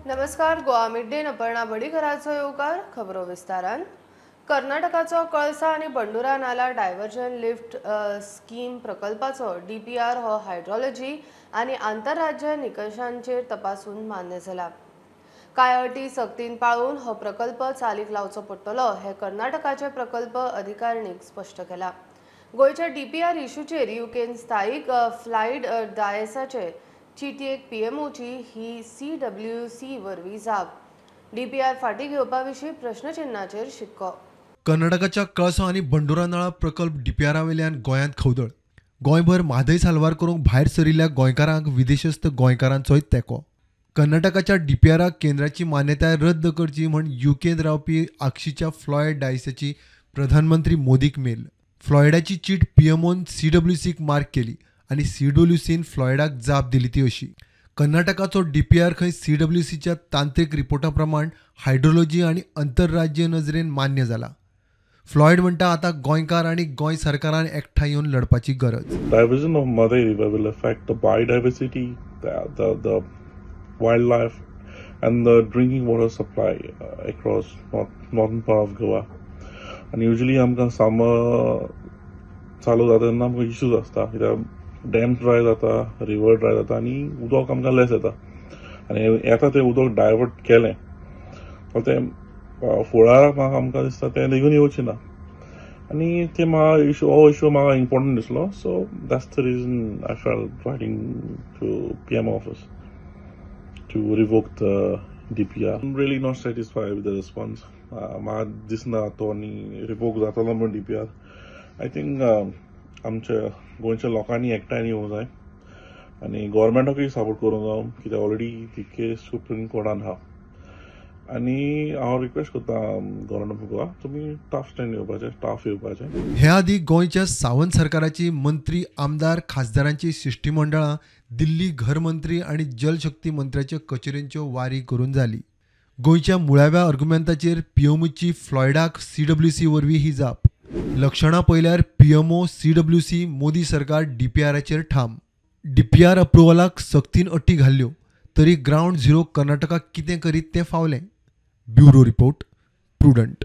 नमस्कार. Goa mid day Aparna बडीकराचो येवकार. खबरो विस्तारान. कर्नाटकाचो कळसा आणि बंडुरा नाला डायव्हर्जन लिफ्ट स्कीम प्रकल्पाचो DPR हो हायड्रोलॉजी आणि आंतरराज्य निकषांचेर तपासून मान्य जाला. कांय अटी सक्तीन पाळून हो प्रकल्प चालीक लावचो पडटलो हे कर्नाटकाचे प्रकल्प अधिकारिणीक स्पष्ट केला. गोयच्या DPR इश्यूचेर युकेन स्थायीक फ्लायड डायसाचे चिटयेक PMOची ही CWC वरवीं जाप. DPR फाटी घेवपाविशीं प्रश्नचिन्हाचेर शिक्को. कर्नाटकाच्या कळसा आणि बंडुरा नाळा प्रकल्प DPR वयल्यान गोंयांत खवदळ. गोंयभर म्हादय साल्वार करूंक भायर सरिल्ल्या गोंयकारांक विदेशस्थ गोंयकारांचोय तेंको. कर्नाटकाच्या DPRक केंद्राची मान्यताय रद्द करची म्हण युकेंत रावपी आक्षीच्या फ्लॉयड डायसाची प्रधानमंत्री मोदीक मेल. फ्लॉयडाची चीट PMOन CWCक मार्क केली आणि CWCन फ्लॉयडाक जाप दिली ती अशी. कर्नाटकाचो DPR खंय CWCच्या तांत्रीक रिपोर्टा प्रमाण हायड्रोलॉजी आणि आंतरराज्य नजरेन मान्य जाला. फ्लॉयड म्हणटा आता गोंयकार आणि गोंय सरकारान एकठांय येवन लढपाची गरज. Diversion of Maday River will affect the biodiversity, the wildlife, and the drinking water supply across northern part of Goa. And usually आमकां summer चालू जाता तेन्ना आमकां इश्यूज आसता कित्याक डॅम ड्राय जाता, रिवर ड्राय जाता आणि उदक आमकां लेस येता. आनी येता तें उदक डायवर्ट केलें जाल्यार तें फुडाराक आमकां दिसता तें लेगून येवचें ना. आनी ते म्हाका हो इश्यू म्हाका इम्पॉर्टंट दिसलो. So that's the reason I felt writing to PM office to revoke the DPR. I'm really not satisfied with the response. म्हाका दिसना तो आनी रिवोक जातलो म्हूण DPR. आय थिंक आमच्या गोंयच्या लोकांनी एकठांय येवंक जाय आनी गव्हर्मेंटाकूय सपोर्ट करूंक जाय कित्याक ऑलरेडी ती केस सुप्रीम कोर्टान आहा. आनी हांव रिक्वेस्ट करता गव्हर्मेंट ऑफ गोवा तुमी टफ स्टँड येवपाचें, टाफ येवपाचें. हे आदी गोंयच्या सावंत सरकाराची मंत्री आमदार खासदारांची शिष्टमंडळां दिल्ली घर मंत्री आणि जलशक्ती मंत्र्याच्या कचेऱ्यांच्यो वारी करून जाली. गोंयच्या मुळाव्या आर्ग्युमेंटाचेर PMOची फ्लॉयडाक CWC वरवीं ही जाप. लक्षणां पळयल्यार PMO CWC मोदी सरकार DPRचेर ठाम. DPR अप्रुवलाक सक्तीन अटी घाल्ल्यो तरी ग्राउंड झिरो कर्नाटकाक कितें करीत तें फावलें. Bureau report, prudent.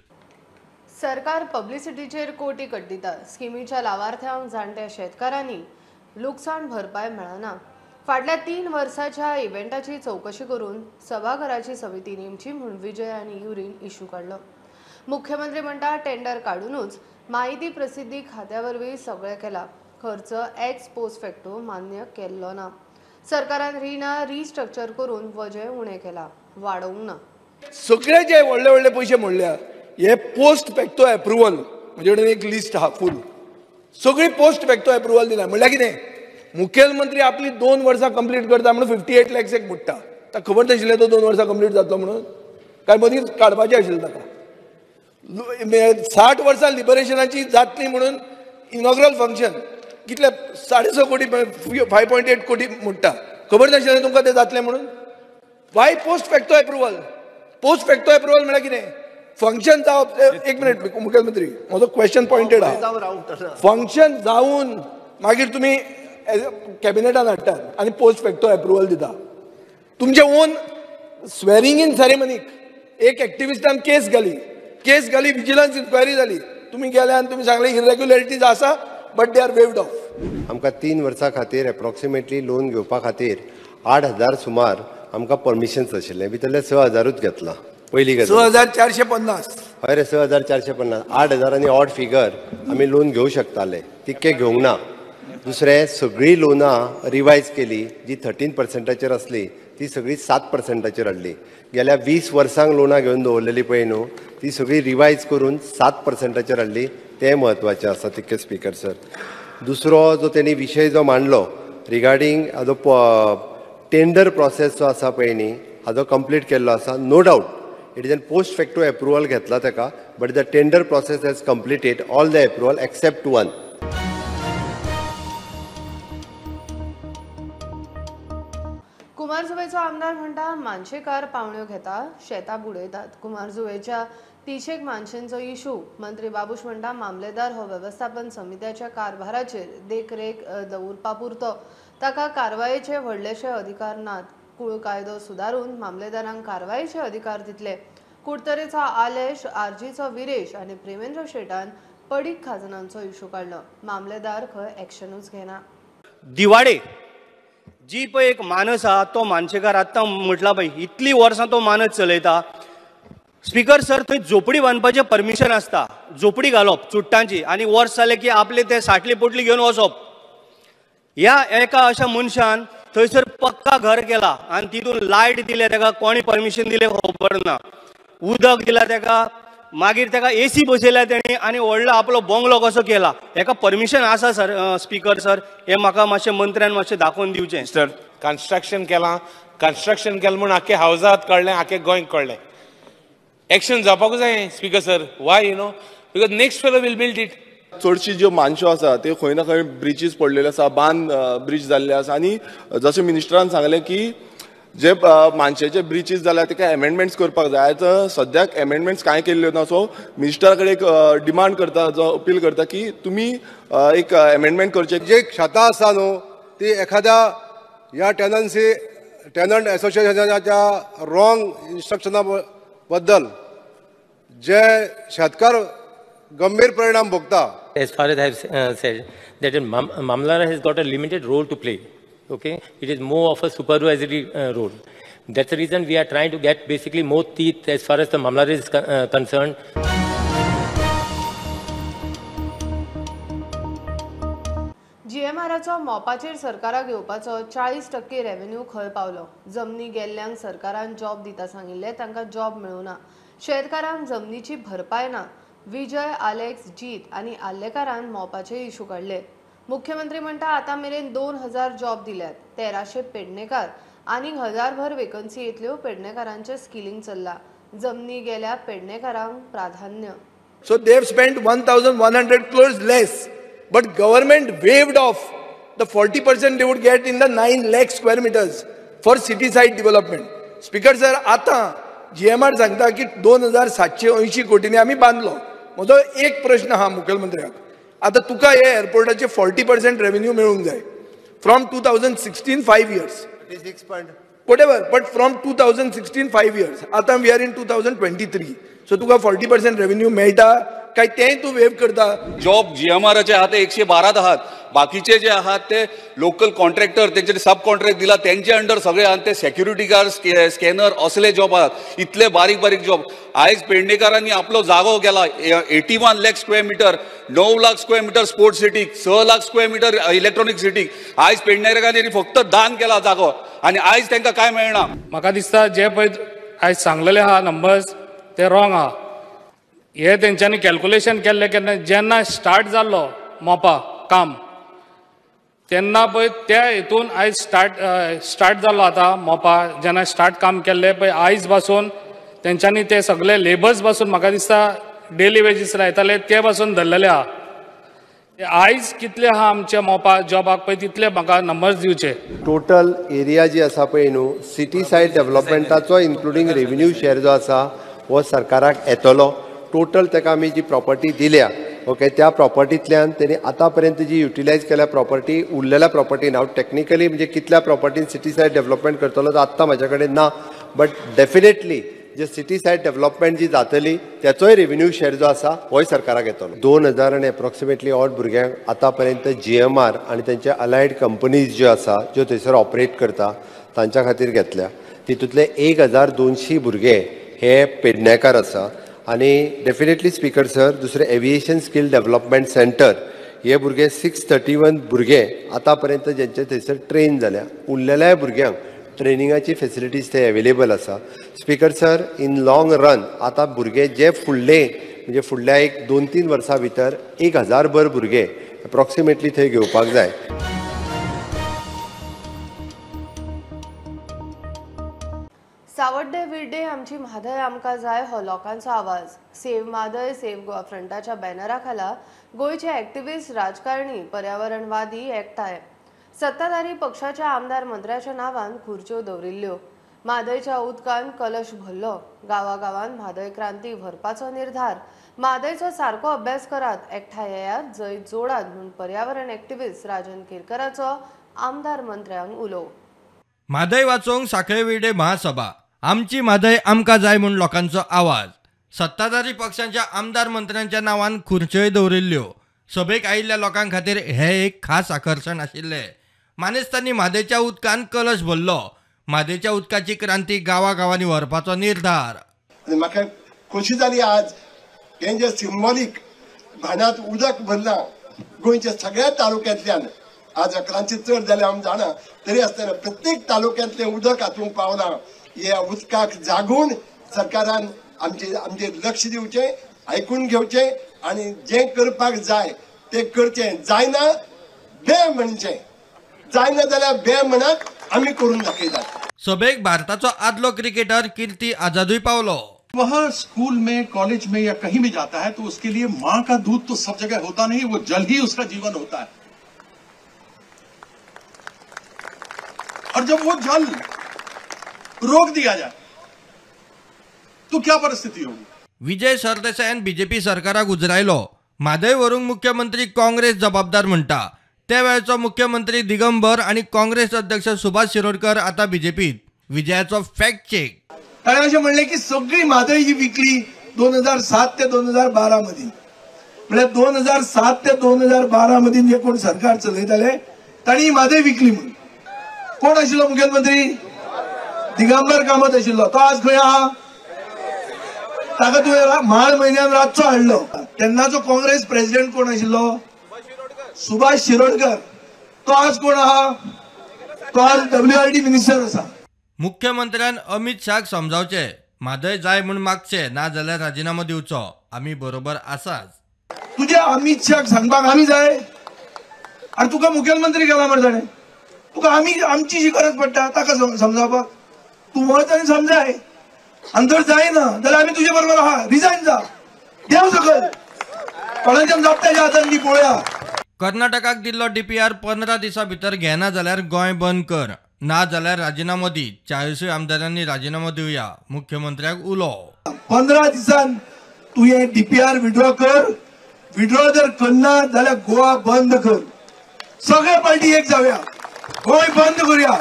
सरकार पब्लिसिटीचेर कोटी कड्डिता. स्किमीच्या लावार्थ्यांक जाणट्या शेतकारांनी लुकसाण भरपाय मेळना. फाटल्या 3 वर्सांच्या इव्हेंटाची चवकशी करून सभाघराची समिती नेमची म्हूण विजय आनी युरीन इश्यू काडलो. मुख्यमंत्री म्हणटा टेंडर काडूनच माहिती प्रसिद्धी खात्या वरवीं सगळें केला. खर्च एक्स पोस्ट फॅक्टो मान्य केल्लो ना. सरकारान रिणां रिस्ट्रक्चर करून वजें उणें केलां, वाडोवंक ना. सगळे जे व्हडले व्हडले पयशे म्हणल्या हे पोस्ट फॅक्टो एप्रुवल म्हणजे कडेन एक लिस्ट आहा फूल. सगळी पोस्ट फॅक्टो एप्रुवल दिला. म्हणल्यार कितें मुखेलमंत्री आपली 2 वर्सां कंप्लीट करता म्हणून 58 lakhs एक मुट्टा. ताका खबर नाशिल्लें तो 2 वर्सां कंप्लीट जातलो म्हणून काय मदींच काडपाचें आशिल्लें ताका. 60 वर्सां लिबरेशनाची जातली म्हणून इनॉग्रल फंक्शन कितले 6.5 कोटी 5.8 कोटी मुट्टा. खबर नाशिल्लें तुमकां तें जातलें म्हणून. Y post facto approval. Post facto approval म्हळ्यार कितें फंक्शन जावप. एक मिनिट मुखेलमंत्री म्हजो क्वेश्चन पॉइंटेड आहा. फंक्शन जावन मागीर तुमी कॅबिनेटान हाडटात आनी पोस्ट फॅक्टो एप्रुवल दिता. तुमचे ओन स्वेरिंग इन सेरेमनीक एक एक्टिविस्टान केस घाली विजिलन्स इन्क्वायरी जाली. तुमी गेले आनी तुमी सांगले इरेग्युलरिटीज आसा but they are waived of. आमकां 3 वर्सां खातीर एप्रॉक्सिमेटली लोन घेवपा खातीर 8,000 सुमार आमकां परमिशन्स आशिल्ले. भितरले 6,000च घेतला. पयली गजाल 6,450. हय रे 6,450. 8,000 आनी ऑड फिगर आमी लोन घेवंक शकताले, तितके घेवंक ना. दुसरें सगळीं लोनां रिवायज केली. जी 13% आसली ती सगळी 7% हाडली. गेल्या 20 वर्सांक लोनां घेवन दवरलेली पळय न्हू ती सगळी रिवायज करून 7% हाडली. तें म्हत्वाचें आसा तितके स्पिकर सर. दुसरो जो तेणी विशय जो मांडलो रिगार्डींग हाजो टेंडर प्रोसेस जो आसा पळय न्ही हाजो कंप्लीट केल्लो आसा. No doubt it is an post facto approval घेतला ताका but the tender process has completed all the approval except 1. कुमारजुवेचो आमदार म्हणटा मानशेकार पावण्यो घेता, शेतां बुडयतात. कुमारजुवेच्या 30 मानशेंचो इशू. मंत्री बाबूश म्हणटा मामलेदार हो वेवस्थापन समित्याच्या कारभाराचेर देखरेख दवरपा पुरतो. ताका कारवायेचे व्हडलेशे अधिकार नात. कूळ कायदो सुदारून मामलेदारांक कारवायेचे अधिकार दितले. कुडतरेचो आलेश, आरजीचो विरेश आनी प्रेमेंद्र शेटान पडीक खाजनांचो इशू काडलो. मामलेदार खंय एक्शनूच घेना. दिवाडे जी पळय एक मानस आहा तो मानशेकार आत्तां म्हटला पळय इतली वर्सां तो मानस चलयता. स्पीकर सर थंय झोपडी बांदपाचें परमिशन आसता, झोपडी घालप चुट्टांची आनी वर्स जालें की आपले ते साटली पोटली घेवन वचप. ह्या एका अशा मनशान थंयसर पक्का घर केला आनी तितून लायट दिले, ताका कोणी परमिशन दिले खबर ना, उदक दिला ताका, मागीर ताका AC बसयल्या तेणी आनी व्हडलो आपलो बंगलो कसो केला. हेका परमिशन आसा सर स्पीकर सर? हे म्हाका मातशें मंत्र्यान मातशें दाखोवन दिवचें. सर कन्स्ट्रक्शन केलें म्हूण आख्या हावजात कळ्ळें, आख्या गोंयक कळ्ळें. एक्शन जावपाकूच जाय speaker sir. Why because next fellow will build it. चडशी ज्यो मानश्यो आसा त्यो खंय ना खंय ब्रिजीस पडलेले आसा, ब्रिज जाल्ले आसा. आनी जशें मिनिस्टरान सांगलें की जे मानशेचे ब्रिजीस जाल्यार ताका एमेंडमेंट्स करपाक जाय. आतां सद्याक एमेंडमेंट्स कांय केल्ल्यो ना. सो मिनिस्टरा कडेन एक डिमांड करता, जो अपील करता की तुमी एक एमेंडमेंट करचे. जे शेतां आसा न्हू ती एखाद्या ह्या टेनंट एसोसिएशनाच्या रॉंग इन्स्ट्रक्शना बद्दल जे शेतकार गंभीर परिणाम भोगता. As far as I have said, that Mamlara has got a limited role to play. Okay, it is more of a supervisory role. That's the reason we are trying to get basically more teeth as far as the Mamlara is concerned. GMRचो मोपाचेर सरकाराक येवपाचो 40% revenue खंय पावलो. जमनी गेल्ल्यांक सरकारान job दिता सांगिल्ले, तांकां job मेळूना. शेतकारांक जमनीची भरपाय ना. विजय, आलेक्स, जीत आनी आल्लेकारान मोपाचे इशू काडले. मुख्यमंत्री म्हणटा आतां मेरेन 2000 जॉब दिल्यात. 1300 पेडणेकार आनीक 1000 भर वेकन्सी येतल्यो. पेडणेकारांचे स्किलिंग चल्ला. जमनी गेल्या पेडणेकारांक प्राधान्य. So they have spent 1,100 crores less, but government waived off the 40% they would get in the 9 lakh square meters for city side development. Speaker sir, आता GMR सांगता की 2,780 कोटींनी आम्ही बांधलो. म्हजो एक प्रश्न हा मुख्यमंत्र्याक, आता तुका हे एअरपोर्टाचे 40% रेव्हेन्यू मेळूंक जाय from 2016 5 years. Whatever, but from 2016 5 years. आता we are in 2023. So Tuka 40% revenue मेळटा काय तेंय तू वेव करता? जॉब GMRचे आहात ते 112 आहात. बाकीचे जे आहात ते लोकल कॉन्ट्रॅक्टर, त्यांचे सब कॉन्ट्रॅक्ट दिला त्यांचे अंडर सगळे आहात ते सिक्युरिटी गार्ड, स्कॅनर असले जॉब आहात. इतले बारीक बारीक जॉब. आयज पेडणेकारांनी आपलो जागो केला 81 lakh square metre, 9 lakh square metre sports सिटीक, 6 लाख स्क्वेअर मीटर इलेक्ट्रॉनिक सिटीक. आयज पेडणेकारांनी फक्त दान केला जागो आणि आयज त्यांना काय मिळणार? म्हाका दिसता जे पळय आयज सांगलेले आहा नंबर्स ते रॉंग आहा. हे तेंच्यांनी कॅल्क्युलेशन केल्ले केन्ना जेन्ना स्टार्ट जाल्लो मोपा काम तेन्ना पळय त्या हेतून आयज स्टार्ट जाल्लो आतां मोपा जेन्ना स्टार्ट काम केल्लें पळय आयज पासून तेंच्यांनी ते सगळे लेबर्स पासून म्हाका दिसता डेली वेजीस लायताले ते पासून धरलेले आहा. आयज कितले आहा आमच्या मोपा जॉबाक पळय तितले म्हाका नंबर्स दिवचे. टोटल एरिया जी आसा पळय न्हू सिटी सायड डेव्हलपमेंटाचो इन्क्लुडींग रेव्हेन्यू शेअर जो आसा हो सरकाराक येतलो. टोटल ताका आमी जी प्रॉपर्टी दिल्या ओके त्या प्रॉपर्टींतल्यान तेणी आतां पर्यंत जी युटिलायज केल्या प्रॉपर्टी उरलेल्या प्रॉपर्टीन हांव टेक्निकली म्हणजे कितल्या प्रॉपर्टीन सिटी सायड डेव्हलपमेंट करतलो आत्तां म्हाज्या कडेन ना. बट डेफिनेटली जे सिटी सायड डेव्हलपमेंट जी जातली त्याचोय रेव्हेन्यू शेअर जो आसा होय सरकाराक येतलो. 2000 आनी एप्रोक्सिमेटली ऑड भुरग्यांक आतां पर्यंत GMR आनी तेंचे अलायड कंपनीज ज्यो आसा ज्यो थंयसर ऑपरेट करता तांच्या खातीर घेतल्या. तितूंतले 1200 भुरगे हे पेडणेकार आसा. आनी डेफिनेटली स्पीकर सर दुसरे एविएशन स्कील डेव्हलपमेंट सेंटर हे भुरगे 631 भुरगे आतां पर्यंत जेंचे थंयसर ट्रेन जाल्या. उरलेल्या भुरग्यांक ट्रेनिंगाची फेसिलिटीज ते अवेलेबल आसा. Speaker sir in long run आतां भुरगे जे म्हणजे फुडल्या एक 2-3 वर्सां भितर 1000 भर भुरगे एप्रोक्सिमेटली थंय घेवपाक जाय. सावड्डे विड्डे आमची म्हादय आमकां जाय हो लोकांचो आवाज. सेव्ह म्हादय सेव्ह गोवा फ्रंटाच्या बॅनरा खाला गोंयचे एक्टिव्हिस्ट राजकारणी पर्यावरणवादी एकठांय. सत्ताधारी पक्षाच्या आमदार मंत्र्याच्या नांवान खुर्च्यो दवरिल्ल्यो. म्हादयच्या उदकान कलश भरलो. गांवागांवांत म्हादय क्रांती भरपाचो निर्धार. म्हादयचो सारको अभ्यास करात, एकठांय येयात, जैत जोडात म्हणून पर्यावरण एक्टिव्हिस्ट राजन केरकराचो आमदार मंत्र्यांक उलो. म्हादय वाचोवंक सांखळे वेडे महासभा आमची म्हादय आमकां जाय म्हूण लोकांचो आवाज. सत्ताधारी पक्षांच्या आमदार मंत्र्यांच्या नांवान खुर्च्योय दवरिल्ल्यो. सभेक आयिल्ल्या लोकां खातीर हे एक खास आकर्शण आशिल्ले. मानेस्तांनी म्हादेच्या उदकान कलश भरलो. म्हादेच्या उदकाची क्रांती गांवांनी व्हरपाचो निर्धार. म्हाका खोशी जाली आज हे जे सिंबॉलीक भानात उदक भरला गोंयच्या सगळ्या तालुक्यांतल्यान. आज 11ची चड जाले आमी जाणा, तरी आसतना प्रत्येक तालुक्यांतले उदक हातूंक पावला. ह्या उदकाक जागून सरकारान आमचे लक्ष दिवचें, आयकून घेवचें आनी जें करपाक जाय तें करचें. जायना बे म्हणचें, जायना जाल्यार बे म्हणत आमी करून दाखयतात. सभेक भारताचो आदलो क्रिकेटर कीर्ती आझादूय पावलो. वह स्कूल में, कॉलेज में या कहीं भी जाता है तो उसके लिए माँ का दूध तो सब जगह होता नहीं, वो जल ही उसका जीवन होता है. और जब वो जल रोक दिया जाए तो क्या परिस्थिति होगी. विजय सरदेसायान बीजेपी सरकाराक उजरायलो. म्हादय व्हरूंक मुख्यमंत्री काँग्रेस जबाबदार म्हणटा. त्या वेळचो मुख्यमंत्री दिगंबर आणि काँग्रेस अध्यक्ष सुभाष शिरोडकर आता बीजेपीत. विजयाचो फॅक्ट चेक. ताणें अशें म्हणलें की सगळी म्हादय ही विकली 2007 ते 2012 मदीं. म्हळ्यार 2007 ते 2012 मदीं जे कोण सरकार चलयताले तांणी म्हादय विकली म्हणून. कोण आशिल्लो मुख्यमंत्री? दिगंबर कामत आशिल्लो. तो आज खंय आहा? ताका तुवें माळ म्हयन्यान रातचो हाडलो. तेन्नाचो काँग्रेस प्रेसिडेंट कोण आशिल्लो? सुभाष शिरोडकर. तो आज कोण आहा? तो आज WRD मिनिस्टर आसा. मुख्यमंत्र्यान अमित शाहक समजावचे, म्हादय जाय म्हूण मागचे, ना जाल्यार राजिनामो दिवचो. आमी बरोबर आसाच. तुझ्या अमित शाहक सांगपाक आमी जाय? आनी तुका मुखेलमंत्री केला मरे ताणें. तुका आमची जी गरज पडटा ताका समजावपाक तूं वच आनी समजाय. आनी जर जायना जाल्यार आमी तुजे बरोबर आहा. रिजायन जा, देव सकयल कोणाच्या जापताच्या हातान दी पळोवया. कर्नाटकाक दिल्लो DPR 15 दिसां भितर घेना जाल्यार गोंय बंद कर, ना जाल्यार राजिनामो दी. 40 आमदारांनी राजिनामो दिवया. मुख्यमंत्र्याक उलो. 15 दिसान तू हे DPR विड्रॉ कर. विड्रॉ जर करना जाल्यार गोवा बंद कर. सगळे पार्टी एक जावया, गोंय बंद करूया.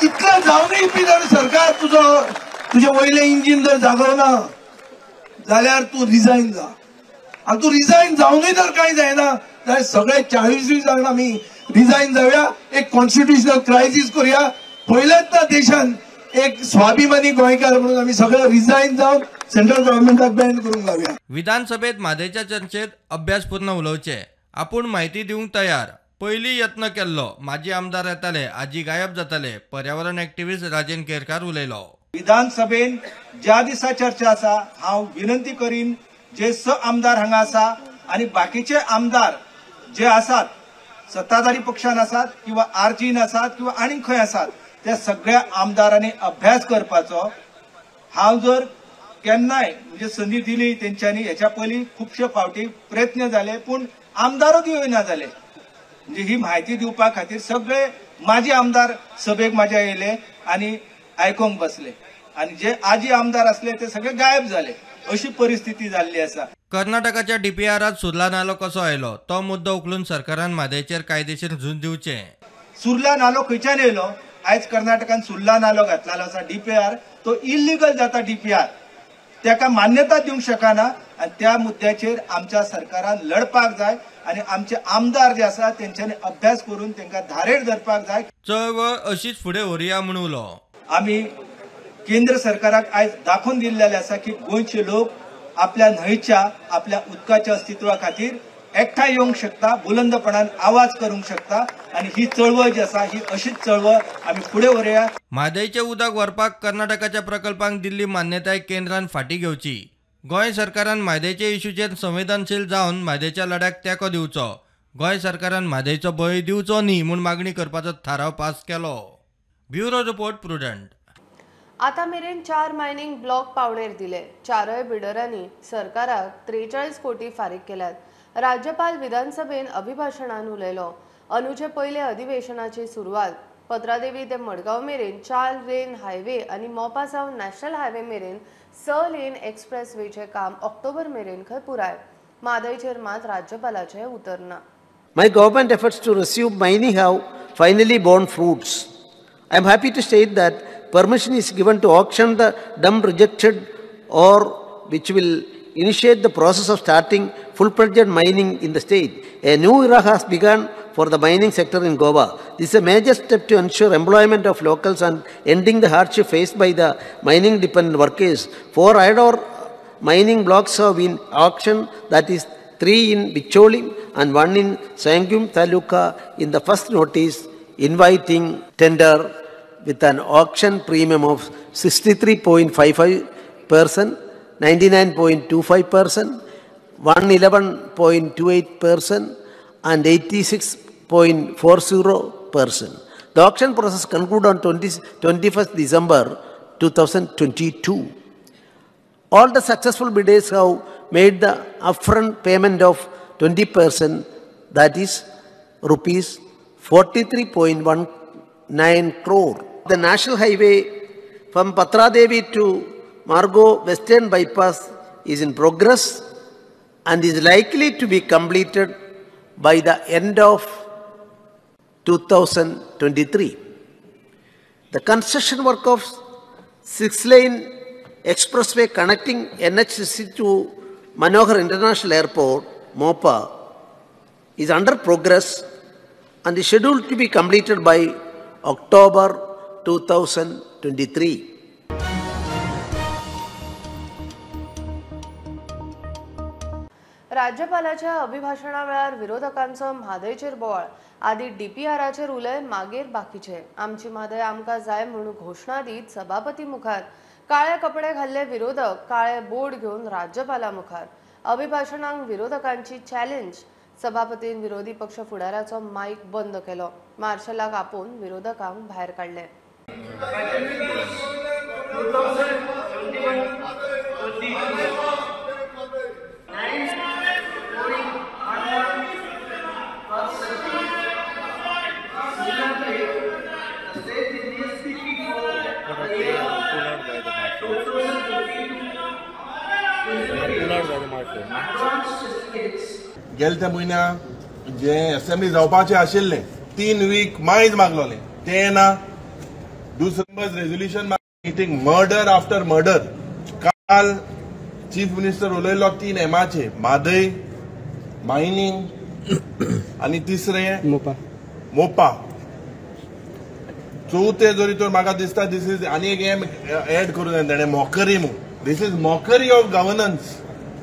इतलें जावनय बी जर सरकार तुझे वयले इंजिन जर जागवना जाल्यार तू रिजायन जा. आनी तू रिजायन जावनय जर कांय जायना जाल्यार सगळे 40 जाण आमी रिजायन जावया. एक कॉन्स्टिट्युशनल क्रायसिस करूया. पयलेच ना देशान एक स्वाभिमानी गोंयकार म्हणून आमी सगळे रिजायन जावन सेंट्रल गव्हर्नमेंटाक बॅन करूंक लावया. विधानसभेत म्हादयच्या चर्चेत अभ्यासपूर्ण उलोवचे. आपूण म्हायती दिवंक तयार. पयली यत्न केल्लो. माजी आमदार येताले, आजी गायब जाताले. पर्यावरण एक्टिव्हिस्ट राजेन केरकार उलयलो. विधानसभेन ज्या दिसा चर्चा आसा हांव विनंती करीन जे आमदार हांगा आसा आनी बाकीचे आमदार जे आसात, सत्ताधारी पक्षान आसात किंवा आरजीन आसात किंवा आनी खंय आसात, त्या सगळ्या आमदारांनी अभ्यास करपाचो. हांव जर केन्नाय म्हणजे संदी दिली तेंच्यांनी, हेच्या पयलीं खुबशे फावटी प्रयत्न जाले पूण आमदारूच येवना जाले. म्हणजे ही म्हायती दिवपा खातीर सगळे माजी आमदार सभेक म्हाज्या येयले आनी आयकोंक बसले आनी जे आजी आमदार असले ते सगळे गायब झाले. अशी परिस्थिती जाल्ली आसा. कर्नाटकाच्या DPRात सुर्ला नालो कसो आयलो तो मुद्दो उखलून सरकारान म्हादयचेर कायदेशीर झूज दिवचे. सुर्ला नालो खंयच्यान येयलो? आयज कर्नाटकान सुर्ला नालो घातलेलो आसा. DPR तो इल्लीगल जाता. DPR ताका मान्यता दिवंक शकना आनी त्या मुद्द्याचेर आमच्या सरकारान लढपाक जाय आनी आमचे आमदार जे आसा तेंच्यांनी अभ्यास करून तांकां धारेर धरपाक जाय. चळवळ अशीच फुडें व्हरुया म्हूण उलो. आमी केंद्र सरकाराक आयज दाखोवन दिल्लेले आसा की गोंयचे लोक आपल्या न्हंयच्या, आपल्या उदकाच्या अस्तित्वा खातीर एकठांय येवंक शकता, बुलंदपणान आवाज करूंक शकता आनी ही चळवळ जी आसा ही अशीच चळवळ आमी फुडें व्हरुया. म्हादयचे उदक व्हरपाक कर्नाटकाच्या प्रकल्पांक दिल्ली मान्यताय केंद्रान फाटीं घेवची. गोंय सरकारान म्हादयचे इश्यूचेर संवेदनशील जावन म्हादयच्या लढ्याक तेंको दिवचो. गोंय सरकारान म्हादयचो बळी दिवचो न्ही म्हूण मागणी करपाचो थाराव पास केलो. Bureau report prudent. आता मेरेन 4 मायनिंग ब्लॉक पावणेर दिले. 4य बिल्डरांनी सरकाराक 43 कोटी फारीक केल्यात. राज्यपाल विधानसभेन अभिभाशणान उलयलो. अंदूचे पयले अधिवेशनाची सुरवात. पत्रादेवी ते मडगांव मेरेन 4 लेन हायवे आनी मोपा सावन नॅशनल हायवे मेरेन 6 लेन एक्सप्रेसवेचे काम ऑक्टोबर मेरेन खंय पुराय. म्हादयचेर मात राज्यपालाचे उतर ना. My government efforts to resume mining have finally borne fruits. I am happy to state that permission is given to auction the dump rejected or which will initiate the process of starting full-fledged mining in the state. A new era has begun for the mining sector in Goa. This is a major step to ensure employment of locals and ending the hardship faced by the mining-dependent workers. 4 iron ore mining blocks have been auctioned, that is 3 in Bicholi and 1 in Sangum Taluka in the first notice inviting tender with an auction premium of 63.55%, 99.25%, 111.28% and 86.40%. The auction process concluded on 21st December 2022. All the successful bidders have made the upfront payment of 20%, that is rupees 43.19 crore. The national highway from Patradevi to Margo Western Bypass is in progress and is likely to be completed by the end of 2023. The construction work of 6-lane expressway connecting NH60 to Manohar International Airport, MOPA, is under progress and is scheduled to be completed by October 2023. राज्यपालाच्या अभिभाषणावेळार विरोधकांचो म्हादयचेर बोवाळ आदी डीपीआराचेर उलय मागीर बाकीचे. आमची म्हादय आमकां जाय म्हणून घोषणा दीत सभापती मुखार काळे कपडे घाल्ले विरोधक काळे बोर्ड घेवन राज्यपाला मुखार. अभिभाषणांक विरोधकांची चॅलेंज. सभापतीन विरोधी पक्ष फुडाऱ्याचो माईक बंद केलो. मार्शलाक आपोवन विरोधकांक भायर काडले. गेल्या म्हयन्या जे असेंब्ली जावपाचे आशिल्ले 3 वीक मायज मागलोले ते ना. दुसरे resolution meeting murder after murder. काल चीफ मिनिस्टर उलयलो 3 एमाचे म्हादय, मायनिंग आणि तिसरे मोपा. चौथे जरी तर म्हाका दिसता दिस इज आनी एक एम एड करून ताणें मॉकरी म्हणून. This is mockery of governance.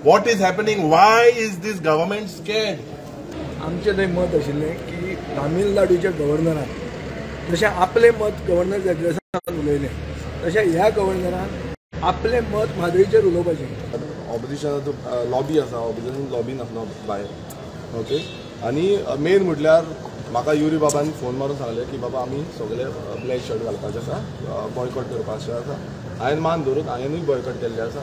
What is happening? Why is this government scared? आमचे थंय मत आशिल्लें की तामिळनाडूच्या गव्हर्नरान जशें आपलें मत गव्हर्नर जॅग्रेसान उलयलें तशें ह्या गव्हर्नरान आपलें मत म्हादयचेर उलोवपाचें. ऑपोजिशनाचो लॉबी आसा, ऑपोजिशन लॉबीन आसना भायर. ओके. आनी मेन म्हटल्यार म्हाका युरी बाबान फोन मारून सांगलें की बाबा आमी सगळे ब्लॅक शर्ट घालपाचें आसा, बॉयकॉट करपाचें आसा. हांवें मान धरून हांवेंनूय बॉयकॉट केल्लें आसा.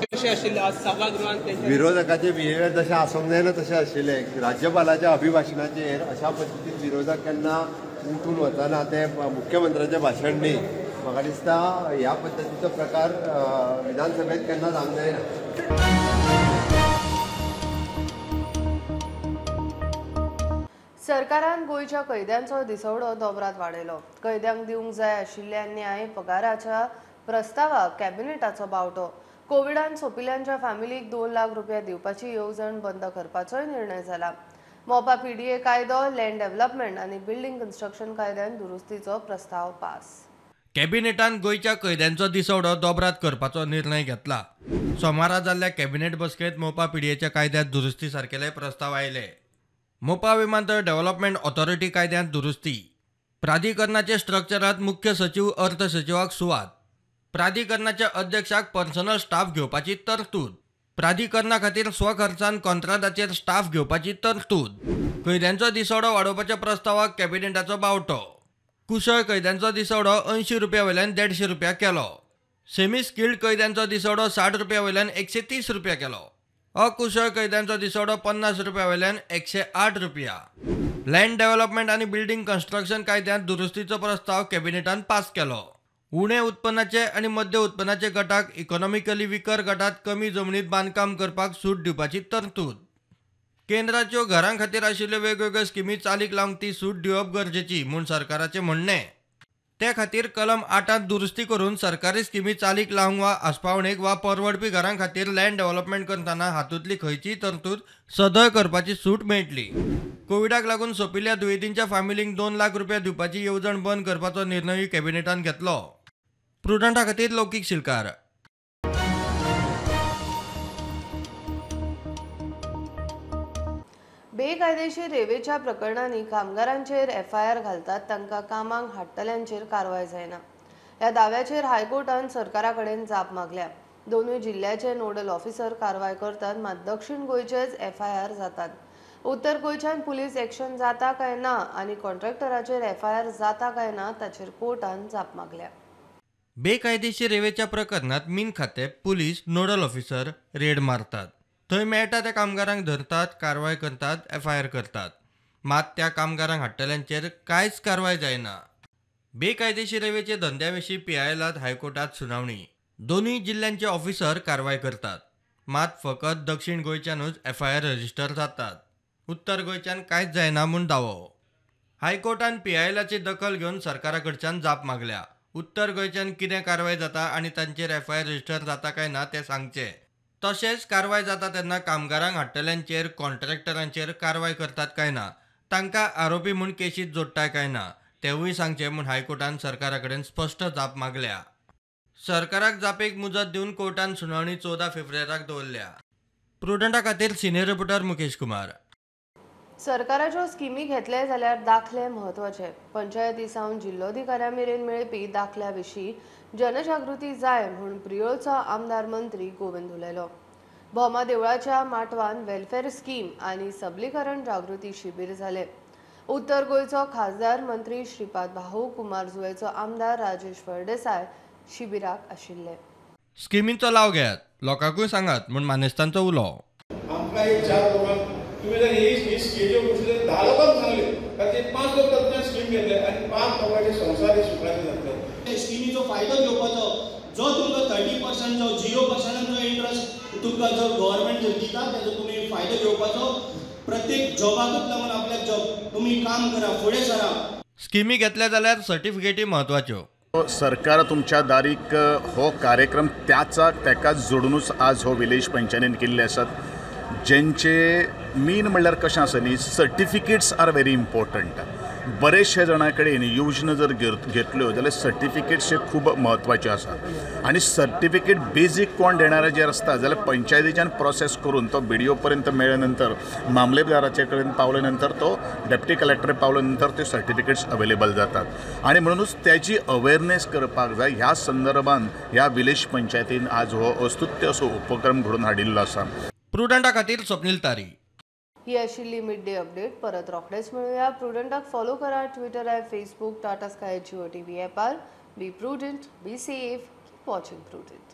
विरोधकाचे बिहेवियर जशें आसूंक जायना तशें आशिल्लें. राज्यपालाच्या अभिभाशणाचेर अशा पद्दतीन विरोधक केन्ना उठून वतना ते मुख्यमंत्र्याचें भाशण न्ही. म्हाका दिसता ह्या पद्दतीचो प्रकार विधानसभेत केन्ना जावंक जायना. सरकारान गोयच्या कैद्यांचो दिसवडो दोबरात वाडयलो. कैद्यांक दिवंक जाय आशिल्ल्या न्याय पगाराच्या प्रस्तावाक कॅबिनेटाचो बावटो. कोविडान सोंपिल्ल्यांच्या फॅमिलीक 2 लाख रुपया दिवपाची येवजण बंद करपाचोय निर्णय जाला. मोपा पीडीए कायदो, लँड डेव्हलपमेंट आनी बिल्डिंग कन्स्ट्रक्शन कायद्यान दुरुस्तीचो प्रस्ताव पास. कॅबिनेटान गोयच्या कैद्यांचो दिसवडो दोबरात करपाचो निर्णय घेतला. सोमारा जाल्ल्या कॅबिनेट बसकेत मोपा पीडीएच्या कायद्यात दुरुस्ती सारकेले प्रस्ताव आयले. मोपा विमानतळ डेव्हलपमेंट ऑथॉरिटी कायद्यांत दुरुस्ती. प्राधिकरणाचे स्ट्रक्चरात मुख्य सचिव, अर्थ सचिवाक सुवात. प्राधिकरणाच्या अध्यक्षाक पर्सनल स्टाफ घेवपाची तरतूद. प्राधिकरणा खातीर स्वखर्चान कॉन्ट्राक्टाचेर स्टाफ घेवपाची तरतूद. कैद्यांचो दिसवडो वाडोवपाच्या प्रस्तावाक कॅबिनेटाचो बावटो. कुशळ कैद्यांचो दिसवडो 80 रुपया वयल्यान 150 रुपया केलो. सेमी स्किल्ड कैद्यांचो दिसवडो 60 रुपया वयल्यान 130 रुपया केलो. अकुशळ कैद्यांचो दिसवडो 50 रुपया वयल्यान 108 रुपया. लँड डेव्हलपमेंट आनी बिल्डिंग कन्स्ट्रक्शन कायद्यांत दुरुस्तीचो प्रस्ताव कॅबिनेटान पास केलो. उणे उत्पन्नाचे आनी मध्य उत्पन्नाचे गटाक इकॉनॉमिकली विकर गटात कमी जमनीत बांदकाम करपाक सूट दिवपाची तरतूद. केंद्राच्यो घरां खातीर आशिल्ल्यो वेगवेगळ्यो स्किमी चालीक लावंक ती सूट दिवप गरजेची म्हूण सरकाराचें म्हणणें. त्या खातीर कलम 8 दुरुस्ती करून सरकारी स्किमी चालीक लावंक वा आस्पावणेक वा परवडपी घरां खातीर लँड डेव्हलपमेंट करतना हातूंतली खंयचीय तरतूद सदय करपाची सूट मेळटली. कोविडाक लागून सोंपिल्ल्या दुयेंतींच्या फामिलींक 2 लाख रुपया दिवपाची येवजण बंद करपाचो निर्णय कॅबिनेटान घेतलो. प्रुडंटा खातीर लौकीक शिलकार. बेकायदेशीर रेवेच्या प्रकरणांनी कामगारांचेर FIR घालतात तांकां कामाक हाडटल्यांचेर कारवाय जायना. ह्या दाव्याचेर हायकोर्टान सरकारा कडेन जाप मागल्या. दोनूय जिल्ल्याचे नोडल ऑफिसर कारवाय करतात, मात दक्षिण गोंयचेच FIR जातात. उत्तर गोंयच्यान पुलीस एक्शन जाता काय ना आनी कॉन्ट्रॅक्टराचेर FIR जाता काय ना ताचेर कोर्टान जाप मागल्या. बेकायदेशीर रेवेच्या प्रकरणात मीन खाते, पुलीस, नोडल ऑफिसर रेड मारतात. थंय मेळटा त्या कामगारांक धरतात, कारवाय करतात, FIR करतात. मात त्या कामगारांक हाडटल्यांचेर कांयच कारवाय जायना. बेकायदेशीर रेवेचे धंद्याविशीं PILात हायकोर्टात सुनावणी. दोनूय जिल्ल्यांचे ऑफिसर कारवाय करतात. मात फकत दक्षिण गोंयच्यानूच FIR रजिस्टर जातात. उत्तर गोंयच्यान कांयच जायना म्हूण दावो. हायकोर्टान PILाची दखल घेवन सरकारा कडच्यान जाप मागल्या. उत्तर गोंयच्यान कितें कारवाय जाता आनी तांचेर FIR रजिस्टर जाता काय ना तें सांगचें. तशेंच कारवाय जाता तेन्ना कामगारांक हाडटल्यांचेर, कॉन्ट्रॅक्टरांचेर कारवाय करतात काय ना, तांकां आरोपी म्हूण केशीत जोडटाय काय ना तेवूय सांगचें म्हूण हायकोर्टान सरकारा कडेन स्पश्ट जाप मागल्या. सरकाराक जापेक मुजत दिवन कोर्टान सुनावणी 14 फेब्रुवारीक दवरल्या. प्रुडंटा खातीर सिनियर रिपोर्टर मुकेश कुमार. सरकाराच्यो स्किमी घेतले जाल्यार दाखले म्हत्वाचे. पंचायती सावन जिल्लोधिकाऱ्या मेरेन मेळपी दाखल्या विशीं जनजागृती जाय म्हूण प्रियोळचो आमदार मंत्री गोविंद उलयलो. भोमा देवळाच्या माटवान वेलफेअर स्कीम आनी सबलीकरण जागृती शिबीर जाले. उत्तर गोंयचो खासदार मंत्री श्रीपाद भाऊ, कुमार जुवेचो आमदार राजेश फळदेसाय शिबिराक आशिल्ले. स्किमींचो लाव घेयात, लोकांकूय सांगात म्हूण मानेस्तांचो उलो. आमकां एक 4 लोकांक तुम्ही जर ही स्कीम गोष्टी 10 लोकांक सांगले तर ते 5 लोक तज्ञ स्कीम घेतले आणि 5 लोकांचे संसार सुखाचे जातले. स्किमीचो फायदो घेवपाचो जो तुमकां 30% जो 0% जो इंट्रस्ट तुमकां जो गव्हर्नमेंट जर दिता ताजो तुम्ही फायदो घेवपाचो. प्रत्येक जॉबाकूच लागून आपल्याक जॉब तुम्ही काम करा, फुडें सरा. स्किमी घेतल्या जाल्यार सर्टिफिकेटी म्हत्वाच्यो. सरकार तुमच्या दारीक हो कार्यक्रम तेकाच जोडूनच आज हो विलेज पंचायतीन केल्ले आसात. जेंचे मेन म्हणल्यार कशें आसा न्ही, सर्टिफिकेट्स आर व्हेरी इम्पॉर्टंट. बरेचशे जाणां कडेन योजना जर घेतल्यो जाल्यार सर्टिफिकेट्स हे खूब म्हत्वाचे आसा. आनी सर्टिफिकेट बेजीक कोण देणारे जे आसता जाल्यार पंचायतीच्यान प्रोसेस करून तो BDO पर्यंत मेळ्ळे नंतर, मामलेदाराचे कडेन पावले नंतर, तो डेप्टी कलेक्टर पावले नंतर ते सर्टिफिकेट्स अवेलेबल जातात. आनी म्हणूनच त्याची अवेरनेस करपाक जाय. ह्या संदर्भान ह्या विलेज पंचायतीन आज हो अस्तुत्य असो उपक्रम घडोवन हाडिल्लो आसा. प्रुडंटा खातीर स्वप्नील तारी. ही आशिल्ली मिड डे अपडेट. परत रोखडेच मेळुया. प्रुडंटाक फॉलो करा Twitter app, Facebook, Tata Sky, Jio TV ॲपार. Be Prudent, be safe, keep watching prudent.